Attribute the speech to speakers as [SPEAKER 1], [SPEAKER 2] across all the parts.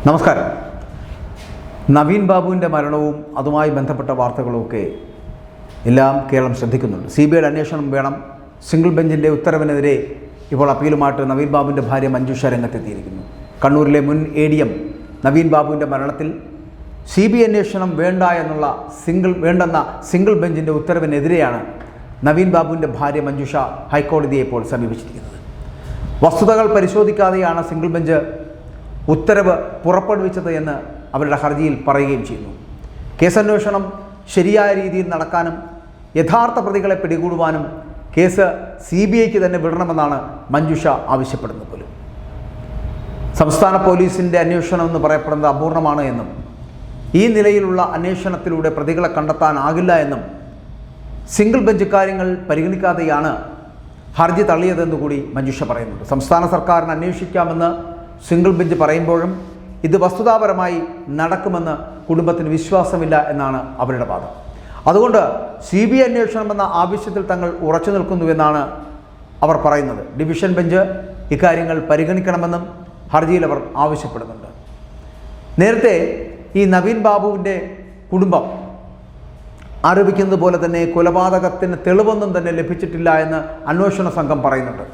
[SPEAKER 1] നമസ്കാരം. നവീൻ ബാബുവിൻ്റെ മരണവും അതുമായി ബന്ധപ്പെട്ട വാർത്തകളുമൊക്കെ എല്ലാം കേരളം ശ്രദ്ധിക്കുന്നുണ്ട്. CBI അന്വേഷണം വേണം. സിംഗിൾ ബെഞ്ചിൻ്റെ ഉത്തരവിനെതിരെ ഇപ്പോൾ അപ്പീലുമായിട്ട് നവീൻ ബാബുവിൻ്റെ ഭാര്യ മഞ്ജുഷ രംഗത്തെത്തിയിരിക്കുന്നു. കണ്ണൂരിലെ മുൻ ADM നവീൻ ബാബുവിൻ്റെ മരണത്തിൽ CBI അന്വേഷണം വേണ്ടെന്ന സിംഗിൾ ബെഞ്ചിൻ്റെ ഉത്തരവിനെതിരെയാണ് നവീൻ ബാബുവിൻ്റെ ഭാര്യ മഞ്ജുഷ ഹൈക്കോടതിയെ ഇപ്പോൾ സമീപിച്ചിരിക്കുന്നത്. വസ്തുതകൾ പരിശോധിക്കാതെയാണ് സിംഗിൾ ബെഞ്ച് ഉത്തരവ് പുറപ്പെടുവിച്ചത് എന്ന് അവരുടെ ഹർജിയിൽ പറയുകയും ചെയ്യുന്നു. കേസന്വേഷണം ശരിയായ രീതിയിൽ നടക്കാനും യഥാർത്ഥ പ്രതികളെ പിടികൂടുവാനും കേസ് CBIക്ക് തന്നെ വിടണമെന്നാണ് മഞ്ജുഷ ആവശ്യപ്പെടുന്നത് പോലും. സംസ്ഥാന പോലീസിൻ്റെ അന്വേഷണം എന്ന് പറയപ്പെടുന്നത് അപൂർണമാണ് എന്നും ഈ നിലയിലുള്ള അന്വേഷണത്തിലൂടെ പ്രതികളെ കണ്ടെത്താനാകില്ല എന്നും സിംഗിൾ ബെഞ്ച് കാര്യങ്ങൾ പരിഗണിക്കാതെയാണ് ഹർജി തള്ളിയതെന്ന് കൂടി മഞ്ജുഷ പറയുന്നുണ്ട്. സംസ്ഥാന സർക്കാരിന് അന്വേഷിക്കാമെന്ന് സിംഗിൾ ബെഞ്ച് പറയുമ്പോഴും ഇത് വസ്തുതാപരമായി നടക്കുമെന്ന് കുടുംബത്തിന് വിശ്വാസമില്ല എന്നാണ് അവരുടെ വാദം. അതുകൊണ്ട് CBI അന്വേഷണമെന്ന ആവശ്യത്തിൽ തങ്ങൾ ഉറച്ചു നിൽക്കുന്നുവെന്നാണ് അവർ പറയുന്നത്. ഡിവിഷൻ ബെഞ്ച് ഇക്കാര്യങ്ങൾ പരിഗണിക്കണമെന്നും ഹർജിയിൽ അവർ ആവശ്യപ്പെടുന്നുണ്ട്. നേരത്തെ ഈ നവീൻ ബാബുവിൻ്റെ കുടുംബം ആരോപിക്കുന്നത് പോലെ തന്നെ കൊലപാതകത്തിന് തെളിവൊന്നും തന്നെ ലഭിച്ചിട്ടില്ല എന്ന് അന്വേഷണ സംഘം പറയുന്നുണ്ട്.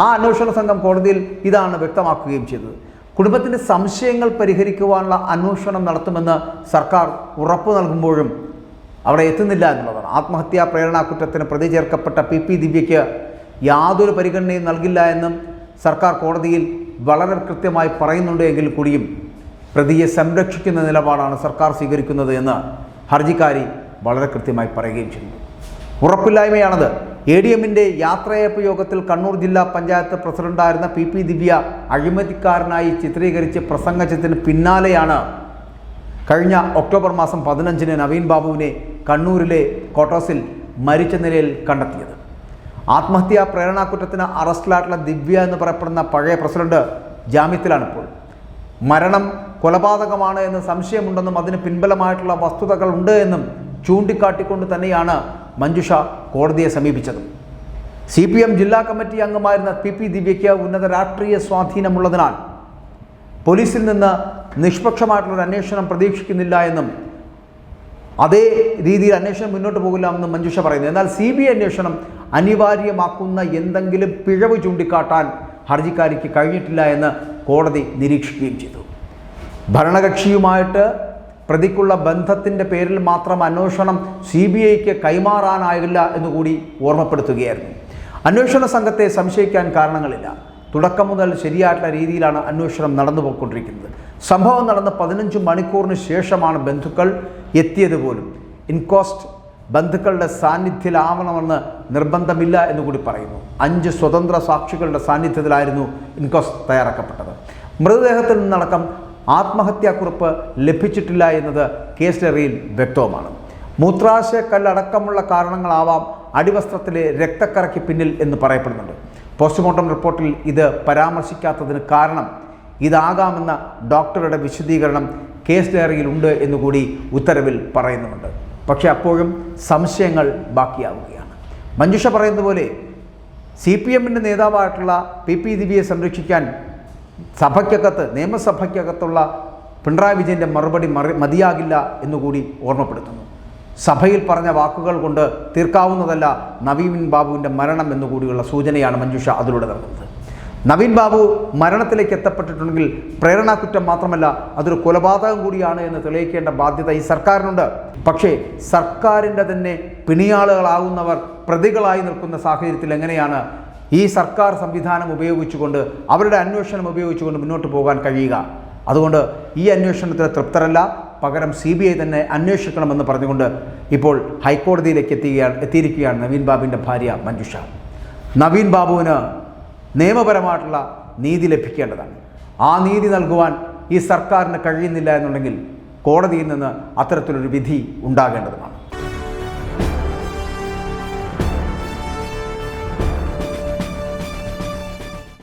[SPEAKER 1] ആ അന്വേഷണ സംഘം കോടതിയിൽ ഇതാണ് വ്യക്തമാക്കുകയും ചെയ്തത്. കുടുംബത്തിൻ്റെ സംശയങ്ങൾ പരിഹരിക്കുവാനുള്ള അന്വേഷണം നടത്തുമെന്ന് സർക്കാർ ഉറപ്പ് നൽകുമ്പോഴും അവിടെ എത്തുന്നില്ല എന്നുള്ളതാണ്. ആത്മഹത്യാ പ്രേരണാകുറ്റത്തിന് പ്രതി ചേർക്കപ്പെട്ട PP ദിവ്യയ്ക്ക് യാതൊരു പരിഗണനയും നൽകില്ല എന്നും സർക്കാർ കോടതിയിൽ വളരെ കൃത്യമായി പറയുന്നുണ്ട് എങ്കിൽ കൂടിയും പ്രതിയെ സംരക്ഷിക്കുന്ന നിലപാടാണ് സർക്കാർ സ്വീകരിക്കുന്നത് എന്ന് ഹർജിക്കാരി വളരെ കൃത്യമായി പറയുകയും ചെയ്യുന്നു. ഉറപ്പില്ലായ്മയാണത്. ADMൻ്റെ യാത്രയയപ്പ് യോഗത്തിൽ കണ്ണൂർ ജില്ലാ പഞ്ചായത്ത് പ്രസിഡന്റായിരുന്ന PP ദിവ്യ അഴിമതിക്കാരനായി ചിത്രീകരിച്ച് പ്രസംഗിച്ചതിന് പിന്നാലെയാണ് കഴിഞ്ഞ ഒക്ടോബർ മാസം 15-ന് നവീൻ ബാബുവിനെ കണ്ണൂരിലെ ക്വാർട്ടേഴ്സിൽ മരിച്ച നിലയിൽ കണ്ടെത്തിയത്. ആത്മഹത്യാ പ്രേരണാകുറ്റത്തിന് അറസ്റ്റിലായിട്ടുള്ള ദിവ്യ എന്ന് പറയപ്പെടുന്ന പഴയ പ്രസിഡന്റ് ജാമ്യത്തിലാണിപ്പോൾ. മരണം കൊലപാതകമാണ് എന്ന് സംശയമുണ്ടെന്നും അതിന് പിൻബലമായിട്ടുള്ള വസ്തുതകൾ ഉണ്ട് എന്നും ചൂണ്ടിക്കാട്ടിക്കൊണ്ട് തന്നെയാണ് മഞ്ജുഷ കോടതിയെ സമീപിച്ചത്. CPM ജില്ലാ കമ്മിറ്റി അംഗമായിരുന്ന PP ദിവ്യയ്ക്ക് ഉന്നത രാഷ്ട്രീയ സ്വാധീനമുള്ളതിനാൽ പോലീസിൽ നിന്ന് നിഷ്പക്ഷമായിട്ടുള്ളൊരു അന്വേഷണം പ്രതീക്ഷിക്കുന്നില്ല എന്നും അതേ രീതിയിൽ അന്വേഷണം മുന്നോട്ട് പോകില്ല എന്നും മഞ്ജുഷ പറയുന്നു. എന്നാൽ CBI അന്വേഷണം അനിവാര്യമാക്കുന്ന എന്തെങ്കിലും പിഴവ് ചൂണ്ടിക്കാട്ടാൻ ഹർജിക്കാരിക്ക് കഴിഞ്ഞിട്ടില്ല എന്ന് കോടതി നിരീക്ഷിക്കുകയും ചെയ്തു. ഭരണകക്ഷിയുമായിട്ട് പ്രതിക്കുള്ള ബന്ധത്തിൻ്റെ പേരിൽ മാത്രം അന്വേഷണം CBIക്ക് കൈമാറാനാകില്ല എന്നുകൂടി ഓർമ്മപ്പെടുത്തുകയായിരുന്നു. അന്വേഷണ സംഘത്തെ സംശയിക്കാൻ കാരണങ്ങളില്ല. തുടക്കം മുതൽ ശരിയായിട്ടുള്ള രീതിയിലാണ് അന്വേഷണം നടന്നു പോയിക്കൊണ്ടിരിക്കുന്നത്. സംഭവം നടന്ന് 15 മണിക്കൂറിന് ശേഷമാണ് ബന്ധുക്കൾ എത്തിയത് പോലും. ഇൻക്വസ്റ്റ് ബന്ധുക്കളുടെ സാന്നിധ്യത്തിലാവണമെന്ന് നിർബന്ധമില്ല എന്നുകൂടി പറയുന്നു. 5 സ്വതന്ത്ര സാക്ഷികളുടെ സാന്നിധ്യത്തിലായിരുന്നു ഇൻക്വസ്റ്റ് തയ്യാറാക്കപ്പെട്ടത്. മൃതദേഹത്തിൽ നിന്നടക്കം ആത്മഹത്യാക്കുറിപ്പ് ലഭിച്ചിട്ടില്ല എന്നത് കേസ് ഡയറിയിൽ വ്യക്തവുമാണ്. മൂത്രാശയക്കല്ലടക്കമുള്ള കാരണങ്ങളാവാം അടിവസ്ത്രത്തിലെ രക്തക്കറയ്ക്ക് പിന്നിൽ എന്ന് പറയപ്പെടുന്നുണ്ട്. പോസ്റ്റ്മോർട്ടം റിപ്പോർട്ടിൽ ഇത് പരാമർശിക്കാത്തതിന് കാരണം ഇതാകാമെന്ന ഡോക്ടറുടെ വിശദീകരണം കേസ് ഡയറിയിൽ ഉണ്ട് എന്നുകൂടി ഉത്തരവിൽ പറയുന്നുമുണ്ട്. പക്ഷേ അപ്പോഴും സംശയങ്ങൾ ബാക്കിയാവുകയാണ്. മഞ്ജുഷ പറയുന്നത് പോലെ CPMൻ്റെ നേതാവായിട്ടുള്ള PP ദിവ്യയെ സംരക്ഷിക്കാൻ നിയമസഭയ്ക്കകത്തുള്ള പിണറായി വിജയൻ്റെ മറുപടി മതിയാകില്ല എന്നുകൂടി ഓർമ്മപ്പെടുത്തുന്നു. സഭയിൽ പറഞ്ഞ വാക്കുകൾ കൊണ്ട് തീർക്കാവുന്നതല്ല നവീൻ ബാബുവിൻ്റെ മരണം എന്നുകൂടിയുള്ള സൂചനയാണ് മഞ്ജുഷ അതിലൂടെ നൽകുന്നത്. നവീൻ ബാബു മരണത്തിലേക്ക് എത്തപ്പെട്ടിട്ടുണ്ടെങ്കിൽ പ്രേരണാകുറ്റം മാത്രമല്ല അതൊരു കൊലപാതകം കൂടിയാണ് എന്ന് തെളിയിക്കേണ്ട ബാധ്യത ഈ സർക്കാരിനുണ്ട്. പക്ഷേ സർക്കാരിൻ്റെ തന്നെ പിണിയാളുകളാകുന്നവർ പ്രതികളായി നിൽക്കുന്ന സാഹചര്യത്തിൽ എങ്ങനെയാണ് ഈ സർക്കാർ സംവിധാനം ഉപയോഗിച്ചുകൊണ്ട് അവരുടെ അന്വേഷണം ഉപയോഗിച്ചുകൊണ്ട് മുന്നോട്ട് പോകാൻ കഴിയുക? അതുകൊണ്ട് ഈ അന്വേഷണത്തിൽ തൃപ്തരല്ല, പകരം CBI തന്നെ അന്വേഷിക്കണമെന്ന് പറഞ്ഞുകൊണ്ട് ഇപ്പോൾ ഹൈക്കോടതിയിലേക്ക് എത്തിയിരിക്കുകയാണ് നവീൻ ബാബുവിൻ്റെ ഭാര്യ മഞ്ജുഷ. നവീൻ ബാബുവിന് നിയമപരമായിട്ടുള്ള നീതി ലഭിക്കേണ്ടതാണ്. ആ നീതി നൽകുവാൻ ഈ സർക്കാരിന് കഴിയുന്നില്ല എന്നുണ്ടെങ്കിൽ കോടതിയിൽ നിന്ന് അത്തരത്തിലൊരു വിധി ഉണ്ടാകേണ്ടതുമാണ്.